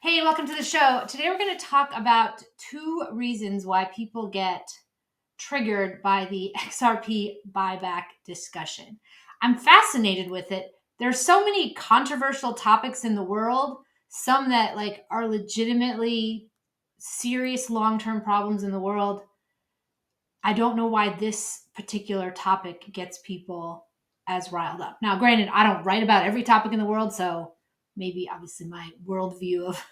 Hey, welcome to the show. Today we're going to talk about two reasons why people get triggered by the XRP buyback discussion. I'm fascinated with it. There's so many controversial topics in the world, some that are legitimately serious long-term problems in the world. I don't know why this particular topic gets people as riled up. Now, granted, I don't write about every topic in the world, so maybe obviously my worldview of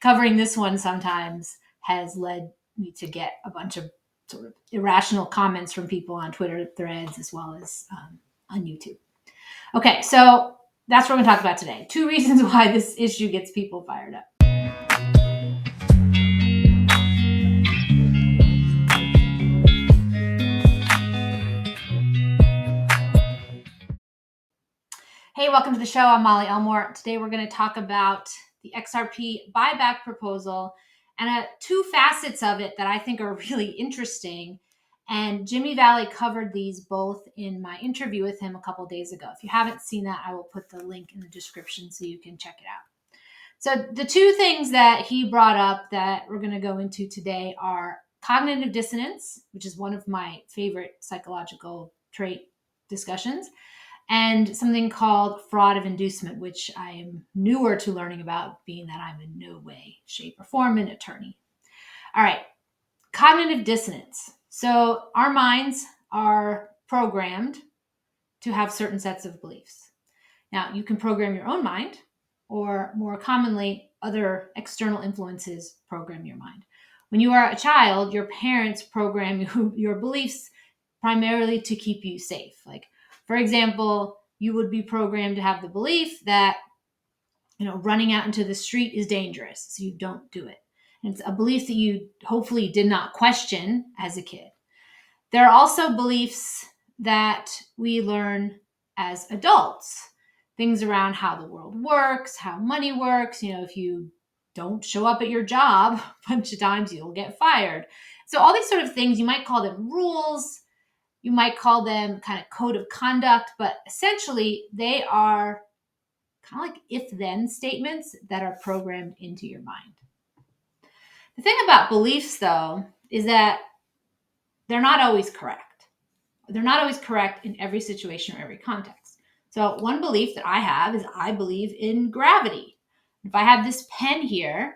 covering this one sometimes has led me to get a bunch of sort of irrational comments from people on Twitter threads as well as on YouTube. Okay, so that's what we're going to talk about today. Two reasons why this issue gets people fired up. Hey, welcome to the show. I'm Molly Elmore. Today we're going to talk about the XRP Buyback Proposal and two facets of it that I think are really interesting. And Jimmy Valley covered these both in my interview with him a couple of days ago. If you haven't seen that, I will put the link in the description so you can check it out. So the two things that he brought up that we're going to go into today are cognitive dissonance, which is one of my favorite psychological trait discussions, and something called fraud of inducement, which I am newer to learning about, being that I'm in no way, shape, or form an attorney. All right, cognitive dissonance. So our minds are programmed to have certain sets of beliefs. Now, you can program your own mind, or more commonly, other external influences program your mind. When you are a child, your parents program your beliefs primarily to keep you safe. For example, you would be programmed to have the belief that, running out into the street is dangerous, so you don't do it. And it's a belief that you hopefully did not question as a kid. There are also beliefs that we learn as adults, things around how the world works, how money works. If you don't show up at your job a bunch of times, you'll get fired. So all these sort of things, you might call them rules. You might call them kind of code of conduct, but essentially they are kind of like if-then statements that are programmed into your mind. The thing about beliefs, though, is that they're not always correct. They're not always correct in every situation or every context. So one belief that I have is I believe in gravity. If I have this pen here,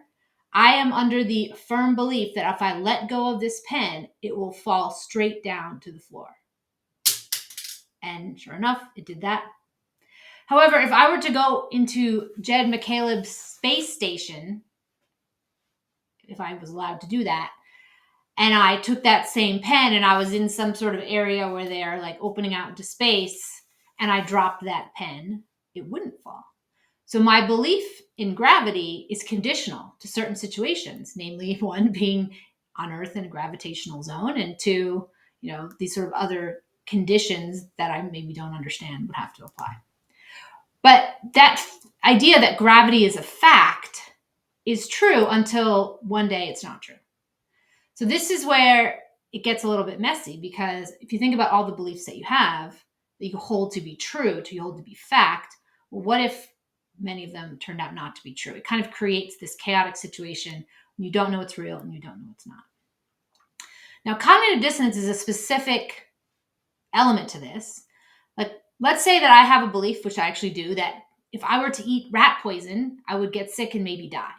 I am under the firm belief that if I let go of this pen, it will fall straight down to the floor. And sure enough, it did that. However, if I were to go into Jed McCaleb's space station, if I was allowed to do that, and I took that same pen and I was in some sort of area where they're opening out into space, and I dropped that pen, it wouldn't fall. So my belief in gravity is conditional to certain situations, namely one being on Earth in a gravitational zone, and two, these sort of other conditions that I maybe don't understand would have to apply. But that idea that gravity is a fact is true until one day it's not true. So this is where it gets a little bit messy, because if you think about all the beliefs that you have, that you hold to be true, you hold to be fact, well, what if many of them turned out not to be true? It kind of creates this chaotic situation when you don't know what's real and you don't know what's not. Now, cognitive dissonance is a specific element to this. Let's say that I have a belief, which I actually do, that if I were to eat rat poison, I would get sick and maybe die.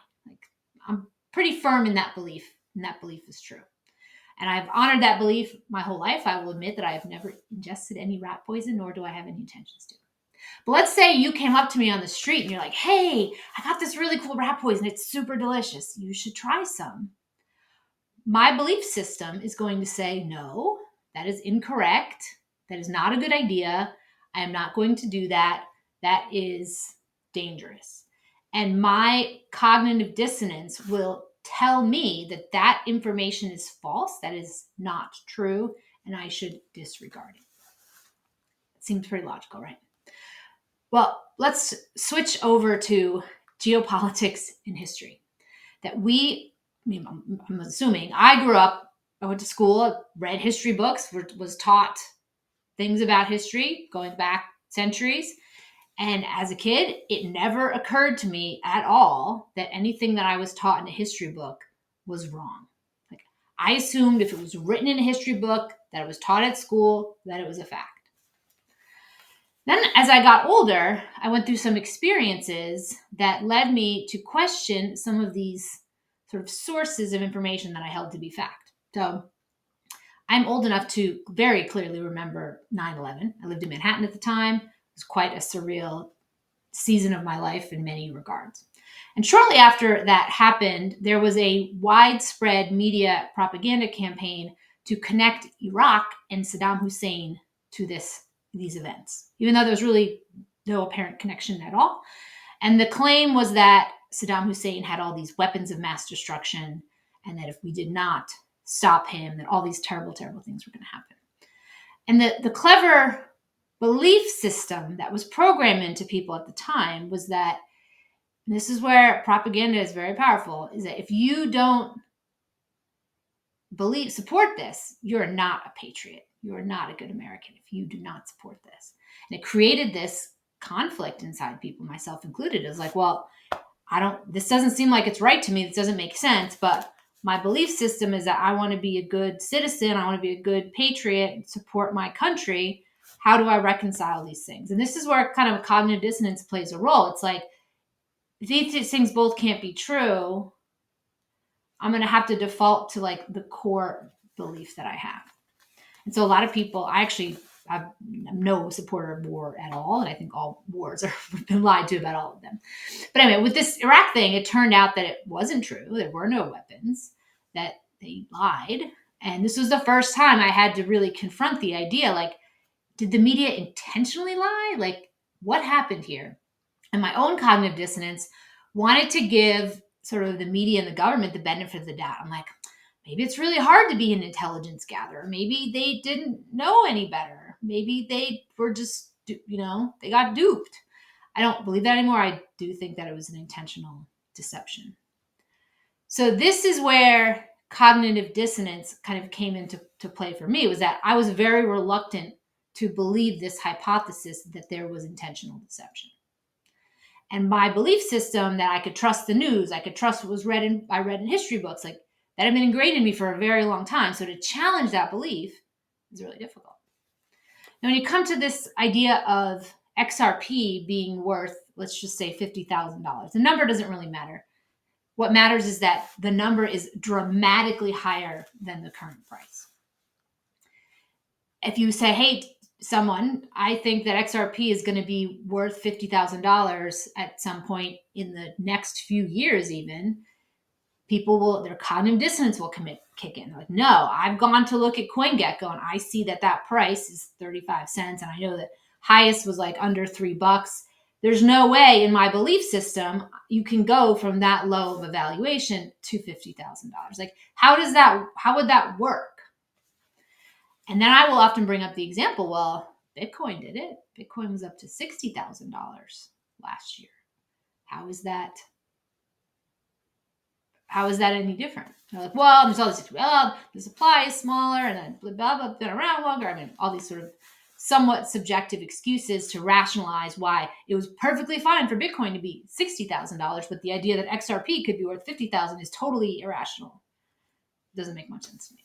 I'm pretty firm in that belief, and that belief is true. And I've honored that belief my whole life. I will admit that I have never ingested any rat poison, nor do I have any intentions to. But let's say you came up to me on the street and you're like, hey, I got this really cool rat poison. It's super delicious. You should try some. My belief system is going to say, no, that is incorrect. That is not a good idea. I am not going to do that. That is dangerous. And my cognitive dissonance will tell me that that information is false, that is not true, and I should disregard it. It seems pretty logical, right? Well, let's switch over to geopolitics and history. I'm assuming, I grew up, I went to school, read history books, was taught things about history going back centuries. And as a kid, it never occurred to me at all that anything that I was taught in a history book was wrong. Like, I assumed if it was written in a history book, that it was taught at school, that it was a fact. Then as I got older, I went through some experiences that led me to question some of these sort of sources of information that I held to be fact. So I'm old enough to very clearly remember 9/11. I lived in Manhattan at the time. It was quite a surreal season of my life in many regards. And shortly after that happened, there was a widespread media propaganda campaign to connect Iraq and Saddam Hussein to these events, even though there was really no apparent connection at all. And the claim was that Saddam Hussein had all these weapons of mass destruction, and that if we did not stop him, that all these terrible, terrible things were going to happen. And the clever belief system that was programmed into people at the time was that, and this is where propaganda is very powerful, is that if you don't support this, you're not a patriot. You're not a good American if you do not support this. And it created this conflict inside people, myself included. It was like, well, this doesn't seem like it's right to me. This doesn't make sense. But my belief system is that I want to be a good citizen. I want to be a good patriot and support my country. How do I reconcile these things? And this is where kind of cognitive dissonance plays a role. It's like, if these things both can't be true, I'm going to have to default to like the core belief that I have. And so a lot of people, I'm no supporter of war at all. And I think all wars are been lied to about all of them. But anyway, with this Iraq thing, it turned out that it wasn't true. There were no weapons, that they lied. And this was the first time I had to really confront the idea, like, did the media intentionally lie? Like, what happened here? And my own cognitive dissonance wanted to give sort of the media and the government the benefit of the doubt. I'm like, maybe it's really hard to be an intelligence gatherer. Maybe they didn't know any better. Maybe they were just, they got duped. I don't believe that anymore. I do think that it was an intentional deception. So this is where cognitive dissonance kind of came into play for me, was that I was very reluctant to believe this hypothesis that there was intentional deception. And my belief system that I could trust the news, I could trust what was I read in history books, like that had been ingrained in me for a very long time. So to challenge that belief is really difficult. Now, when you come to this idea of XRP being worth, let's just say $50,000, the number doesn't really matter. What matters is that the number is dramatically higher than the current price. If you say, hey, someone, I think that XRP is going to be worth $50,000 at some point in the next few years, even, their cognitive dissonance will kick in. They're like, no, I've gone to look at CoinGecko and I see that price is 35 cents. And I know that highest was like under $3. There's no way in my belief system you can go from that low of a valuation to $50,000. Like, how would that work? And then I will often bring up the example, well, Bitcoin did it. Bitcoin was up to $60,000 last year. How is that any different? They're like, well, there's all this, the supply is smaller and then blah, blah, blah, been around longer. I mean, all these sort of somewhat subjective excuses to rationalize why it was perfectly fine for Bitcoin to be $60,000, but the idea that XRP could be worth $50,000 is totally irrational. It doesn't make much sense to me.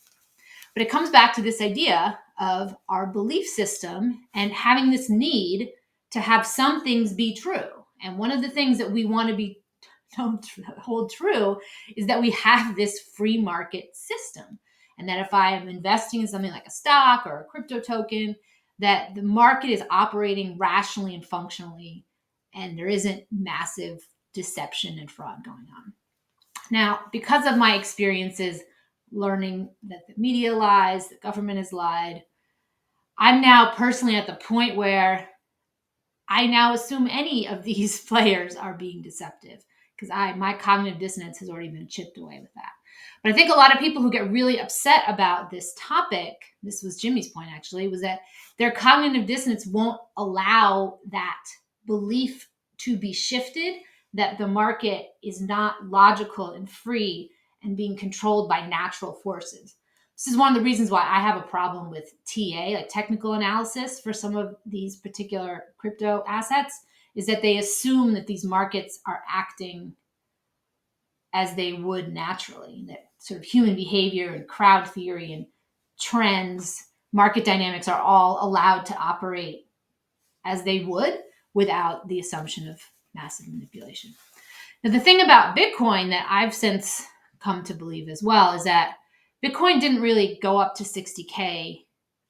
But it comes back to this idea of our belief system and having this need to have some things be true. And one of the things that we want to hold true is that we have this free market system. And that if I am investing in something like a stock or a crypto token, that the market is operating rationally and functionally, and there isn't massive deception and fraud going on. Now, because of my experiences learning that the media lies, the government has lied, I'm now personally at the point where I now assume any of these players are being deceptive, because my cognitive dissonance has already been chipped away with that. But I think a lot of people who get really upset about this topic, this was Jimmy's point actually, was that their cognitive dissonance won't allow that belief to be shifted, that the market is not logical and free and being controlled by natural forces. This is one of the reasons why I have a problem with TA, like technical analysis, for some of these particular crypto assets, is that they assume that these markets are acting as they would naturally, that sort of human behavior and crowd theory and trends, market dynamics are all allowed to operate as they would without the assumption of massive manipulation. Now, the thing about Bitcoin that I've since come to believe as well is that Bitcoin didn't really go up to 60K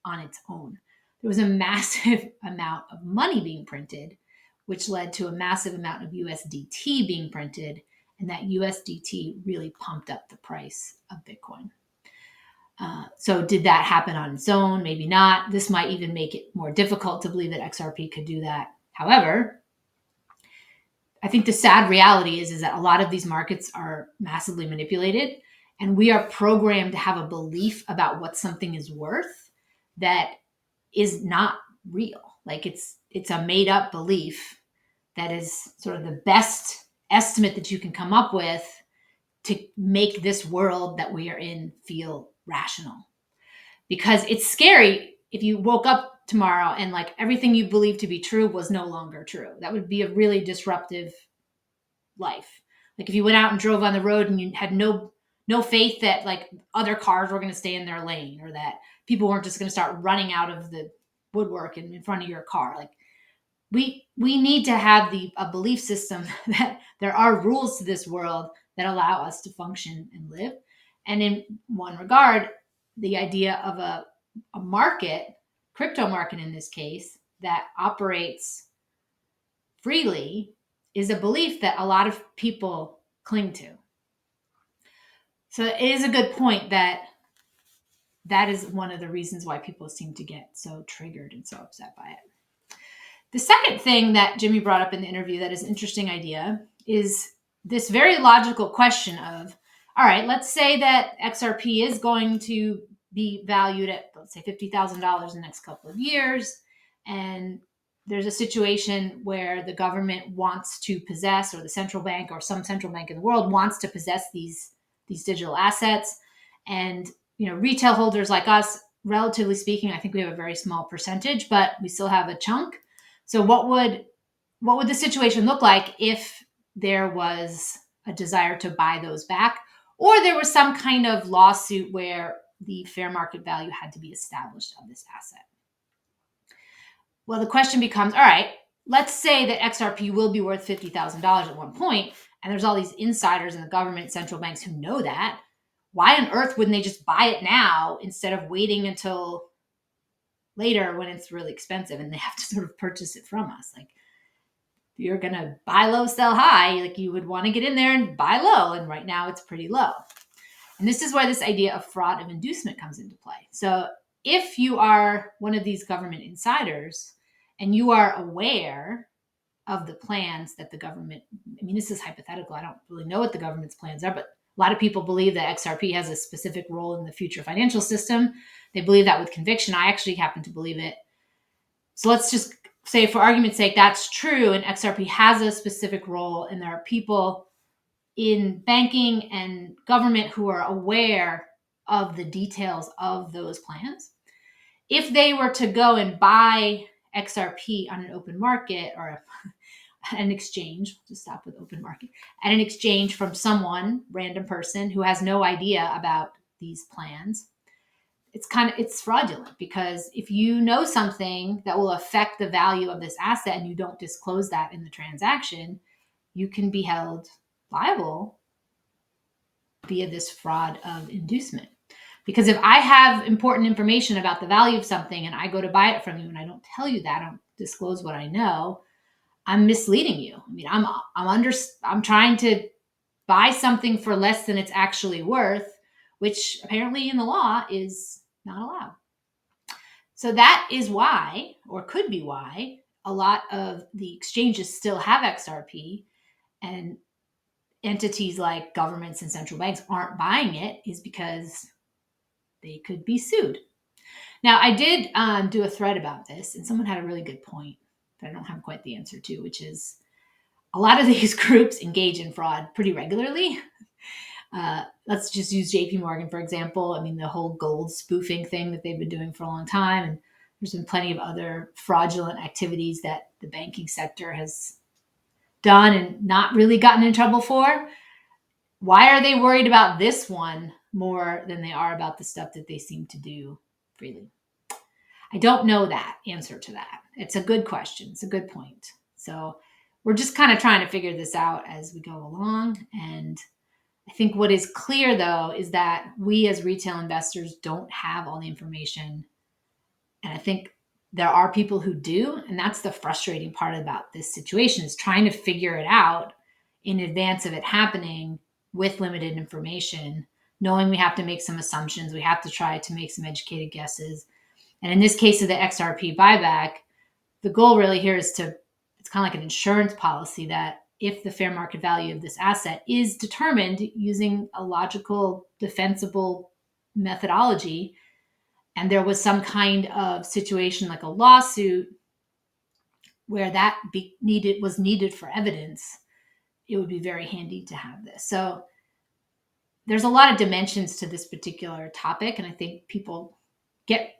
on its own. There was a massive amount of money being printed, which led to a massive amount of USDT being printed, and that USDT really pumped up the price of Bitcoin. So did that happen on its own? Maybe not. This might even make it more difficult to believe that XRP could do that. However, I think the sad reality is that a lot of these markets are massively manipulated, and we are programmed to have a belief about what something is worth that is not real. Like it's a made up belief that is sort of the best estimate that you can come up with to make this world that we are in feel rational. Because it's scary if you woke up tomorrow and like everything you believed to be true was no longer true. That would be a really disruptive life. Like if you went out and drove on the road and you had no faith that like other cars were going to stay in their lane, or that people weren't just going to start running out of the woodwork in front of your car. Like we need to have a belief system that there are rules to this world that allow us to function and live. And in one regard, the idea of a market, crypto market in this case, that operates freely is a belief that a lot of people cling to. So it is a good point that is one of the reasons why people seem to get so triggered and so upset by it. The second thing that Jimmy brought up in the interview that is an interesting idea is this very logical question of, all right, let's say that XRP is going to be valued at, let's say, $50,000 in the next couple of years. And there's a situation where the government wants to possess, or the central bank or some central bank in the world wants to possess these digital assets. And, retail holders like us, relatively speaking, I think we have a very small percentage, but we still have a chunk. So what would the situation look like if there was a desire to buy those back, or there was some kind of lawsuit where the fair market value had to be established of this asset? Well, the question becomes, all right, let's say that XRP will be worth $50,000 at one point, and there's all these insiders in the government, central banks who know that. Why on earth wouldn't they just buy it now instead of waiting until later when it's really expensive and they have to sort of purchase it from us? Like, you're going to buy low, sell high. Like, you would want to get in there and buy low. And right now it's pretty low. And this is where this idea of fraud of inducement comes into play. So if you are one of these government insiders and you are aware of the plans that the government, this is hypothetical. I don't really know what the government's plans are, but a lot of people believe that XRP has a specific role in the future financial system. They believe that with conviction. I actually happen to believe it. So let's just say, for argument's sake, that's true, and XRP has a specific role, and there are people in banking and government who are aware of the details of those plans. If they were to go and buy XRP on an open market or an exchange, to stop with open market, at an exchange from someone, random person who has no idea about these plans, it's fraudulent, because if you know something that will affect the value of this asset and you don't disclose that in the transaction, you can be held liable via this fraud of inducement. Because if I have important information about the value of something and I go to buy it from you and I don't tell you that, I don't disclose what I know, I'm misleading you. I'm trying to buy something for less than it's actually worth, which apparently in the law is not allowed. So that is why, or could be why, a lot of the exchanges still have XRP, and entities like governments and central banks aren't buying it, is because they could be sued. Now, I did do a thread about this, and someone had a really good point that I don't have quite the answer to, which is a lot of these groups engage in fraud pretty regularly. Let's just use JP Morgan, for example. The whole gold spoofing thing that they've been doing for a long time. And There's been plenty of other fraudulent activities that the banking sector has done and not really gotten in trouble for. Why are they worried about this one more than they are about the stuff that they seem to do freely? I don't know that answer to that. It's a good question. It's a good point. So we're just kind of trying to figure this out as we go along. And I think what is clear, though, is that we as retail investors don't have all the information. And I think there are people who do. And that's the frustrating part about this situation, is trying to figure it out in advance of it happening with limited information, knowing we have to make some assumptions. We have to try to make some educated guesses. And in this case of the XRP buyback, the goal really here is it's kind of like an insurance policy that if the fair market value of this asset is determined using a logical, defensible methodology, and there was some kind of situation like a lawsuit where that was needed for evidence, it would be very handy to have this. So there's a lot of dimensions to this particular topic, and I think people get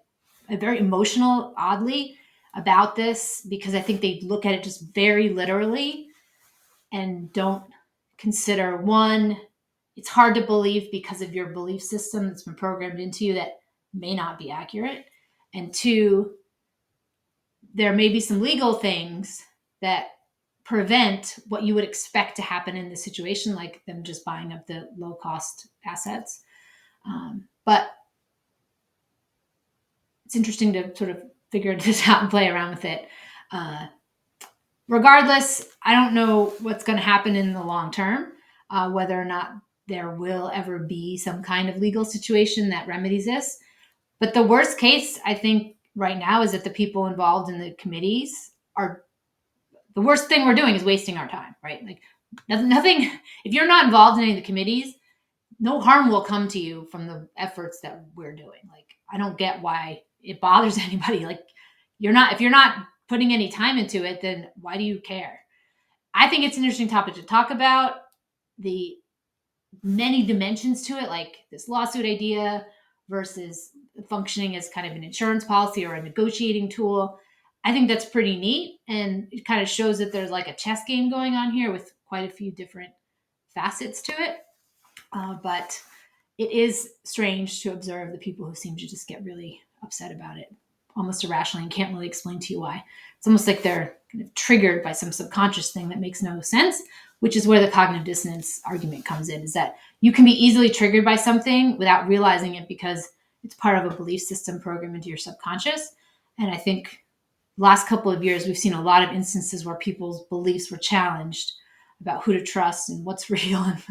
very emotional, oddly, about this because I think they look at it just very literally and don't consider, one, it's hard to believe because of your belief system that's been programmed into you that may not be accurate. And two, there may be some legal things that prevent what you would expect to happen in this situation, like them just buying up the low cost assets. But it's interesting to sort of figure this out and play around with it. Regardless, I don't know what's going to happen in the long term, whether or not there will ever be some kind of legal situation that remedies this. But the worst case, I think, right now is that the people involved in the committees are, the worst thing we're doing is wasting our time, right? Like nothing, if you're not involved in any of the committees, no harm will come to you from the efforts that we're doing. Like, I don't get why it bothers anybody. Like, if you're not putting any time into it, then why do you care? I think it's an interesting topic to talk about, the many dimensions to it, like this lawsuit idea versus functioning as kind of an insurance policy or a negotiating tool. I think that's pretty neat. And it kind of shows that there's like a chess game going on here with quite a few different facets to it. But it is strange to observe the people who seem to just get really upset about it, almost irrationally, and can't really explain to you why. It's almost like they're kind of triggered by some subconscious thing that makes no sense, which is where the cognitive dissonance argument comes in, is that you can be easily triggered by something without realizing it because it's part of a belief system program into your subconscious. And I think the last couple of years, we've seen a lot of instances where people's beliefs were challenged about who to trust and what's real and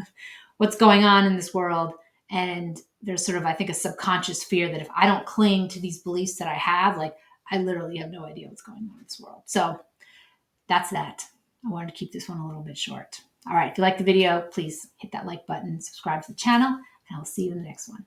what's going on in this world. And there's sort of, I think, a subconscious fear that if I don't cling to these beliefs that I have, like, I literally have no idea what's going on in this world. So that's that. I wanted to keep this one a little bit short. All right. If you like the video, please hit that like button, subscribe to the channel, and I'll see you in the next one.